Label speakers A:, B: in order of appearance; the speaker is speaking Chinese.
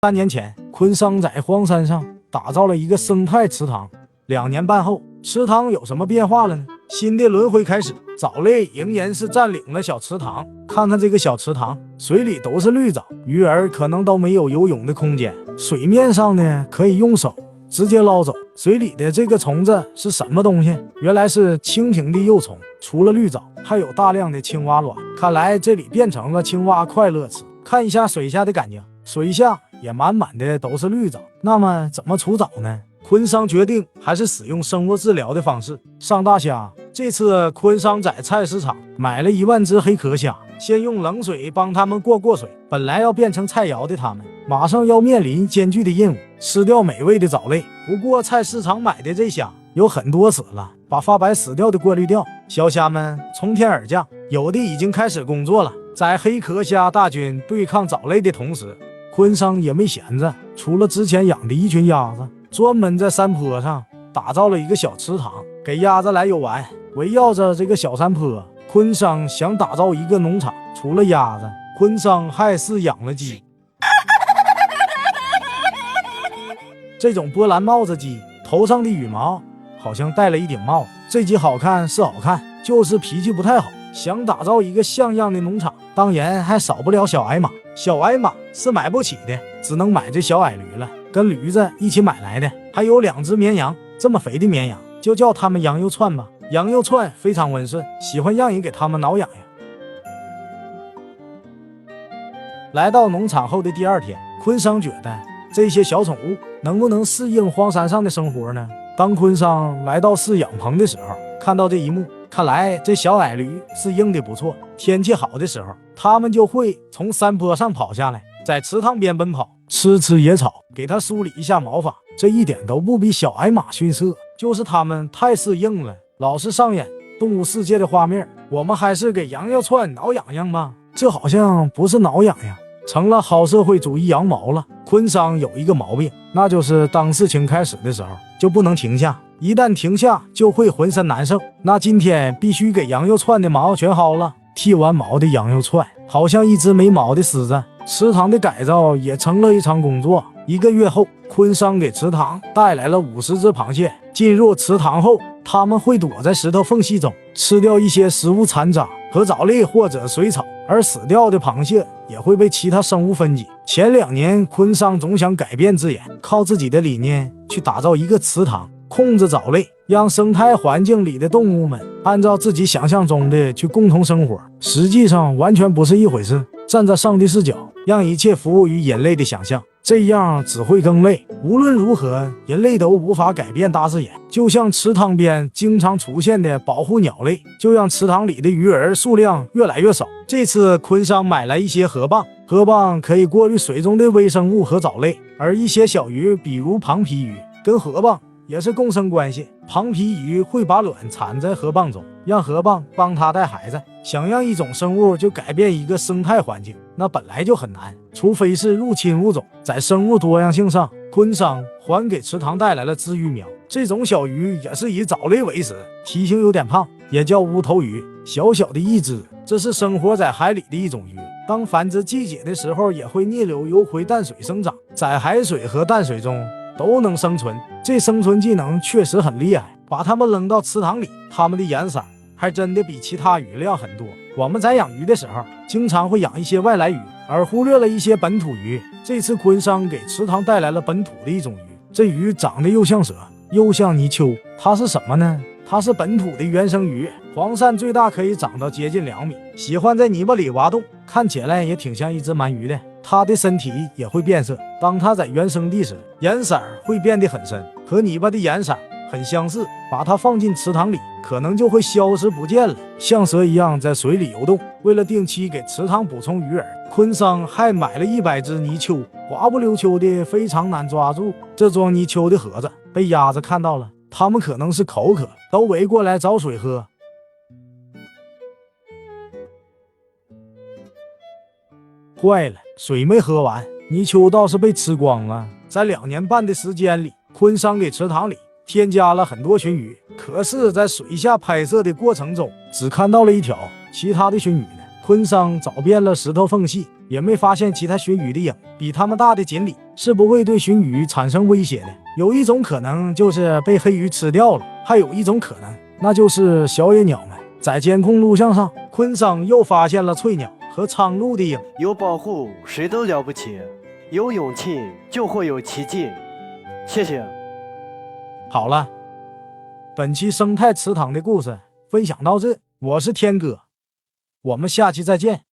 A: 3年前，昆桑在荒山上打造了一个生态池塘。2年半后，池塘有什么变化了呢？新的轮回开始，藻类仍然是占领了小池塘。看看这个小池塘，水里都是绿藻，鱼儿可能都没有游泳的空间。水面上呢，可以用手直接捞走。水里的这个虫子是什么东西？原来是蜻蜓的幼虫。除了绿藻，还有大量的青蛙卵。看来这里变成了青蛙快乐池。看一下水下的感情，水下也满满的都是绿藻。那么怎么除藻呢？昆桑决定还是使用生物治疗的方式上大虾。这次昆桑在菜市场买了1万只黑壳虾，先用冷水帮它们过水。本来要变成菜肴的它们，马上要面临艰巨的任务，吃掉美味的藻类。不过菜市场买的这虾有很多死了，把发白死掉的过滤掉，小虾们从天而降，有的已经开始工作了。在黑壳虾大军对抗藻类的同时，昆桑也没闲着，除了之前养的一群鸭子，专门在山坡上打造了一个小池塘，给鸭子来游玩。围绕着这个小山坡，昆桑想打造一个农场。除了鸭子，昆桑还饲养了鸡。这种波兰帽子鸡头上的羽毛好像戴了一顶帽子。这鸡好看是好看，就是脾气不太好。想打造一个像样的农场，当然还少不了小矮马。小矮马是买不起的，只能买这小矮驴了，跟驴子一起买来的。还有2只绵羊，这么肥的绵羊就叫它们羊肉串吧。羊肉串非常温顺，喜欢让人给它们挠痒痒。来到农场后的第2天，昆桑觉得这些小宠物能不能适应荒山上的生活呢？当昆桑来到饲养棚的时候，看到这一幕，看来这小矮驴适应的不错。天气好的时候，它们就会从山坡上跑下来，在池塘边奔跑，吃野草，给它梳理一下毛发。这一点都不比小矮马逊色，就是它们太适应了，老是上演动物世界的画面。我们还是给羊肉串挠痒痒吧。这好像不是挠痒痒，成了好社会主义羊毛了。昆桑有一个毛病，那就是当事情开始的时候就不能停下，一旦停下就会浑身难受。那今天必须给羊肉串的毛全薅了。剃完毛的羊肉串好像一只没毛的狮子。池塘的改造也成了一场工作。1个月后，昆桑给池塘带来了50只螃蟹。进入池塘后，它们会躲在石头缝隙中，吃掉一些食物残渣和藻类或者水草，而死掉的螃蟹也会被其他生物分解。前2年，昆桑总想改变字眼，靠自己的理念去打造一个池塘，控制藻类，让生态环境里的动物们按照自己想象中的去共同生活。实际上完全不是一回事。站在上帝视角，让一切服务于人类的想象，这样只会更累。无论如何，人类都无法改变大自然。就像池塘边经常出现的保护鸟类，就让池塘里的鱼儿数量越来越少。这次昆桑买来一些河蚌，河蚌可以过滤水中的微生物和藻类，而一些小鱼，比如螃皮鱼，跟河蚌也是共生关系。螃皮鱼会把卵产在河蚌中，让河蚌帮它带孩子。想让一种生物就改变一个生态环境，那本来就很难，除非是入侵物种。在生物多样性上，昆桑还给池塘带来了鲻鱼苗。这种小鱼也是以藻类为食，体型有点胖，也叫乌头鱼，小小的一只。这是生活在海里的一种鱼，当繁殖季节的时候也会逆流游回淡水生长，在海水和淡水中都能生存。这生存技能确实很厉害。把它们扔到池塘里，它们的颜色还真的比其他鱼亮很多。我们在养鱼的时候，经常会养一些外来鱼，而忽略了一些本土鱼。这次昆桑给池塘带来了本土的一种鱼，这鱼长得又像蛇，又像泥鳅。它是什么呢？它是本土的原生鱼，黄鳝最大可以长到接近2米，喜欢在泥巴里挖洞，看起来也挺像一只鳗鱼的。它的身体也会变色，当它在原生地时，颜色会变得很深，和泥巴的颜色很相似。把它放进池塘里，可能就会消失不见了，像蛇一样在水里游动。为了定期给池塘补充鱼饵，昆桑还买了100只泥鳅，滑不溜秋的，非常难抓住。这装泥鳅的盒子被鸭子看到了，它们可能是口渴，都围过来找水喝。坏了，水没喝完，泥鳅倒是被吃光了。在2年半的时间里，昆桑给池塘里添加了很多鲟鱼，可是在水下拍摄的过程中只看到了1条，其他的鲟鱼呢？昆桑找遍了石头缝隙，也没发现其他鲟鱼的影。比它们大的锦鲤是不会对鲟鱼产生威胁的。有一种可能就是被黑鱼吃掉了，还有一种可能，那就是小野鸟们。在监控录像上，昆桑又发现了翠鸟和苍鹭的影。
B: 有保护，谁都了不起；有勇气，就会有奇迹。谢谢。
A: 好了，本期生态池塘的故事分享到这，我是天哥，我们下期再见。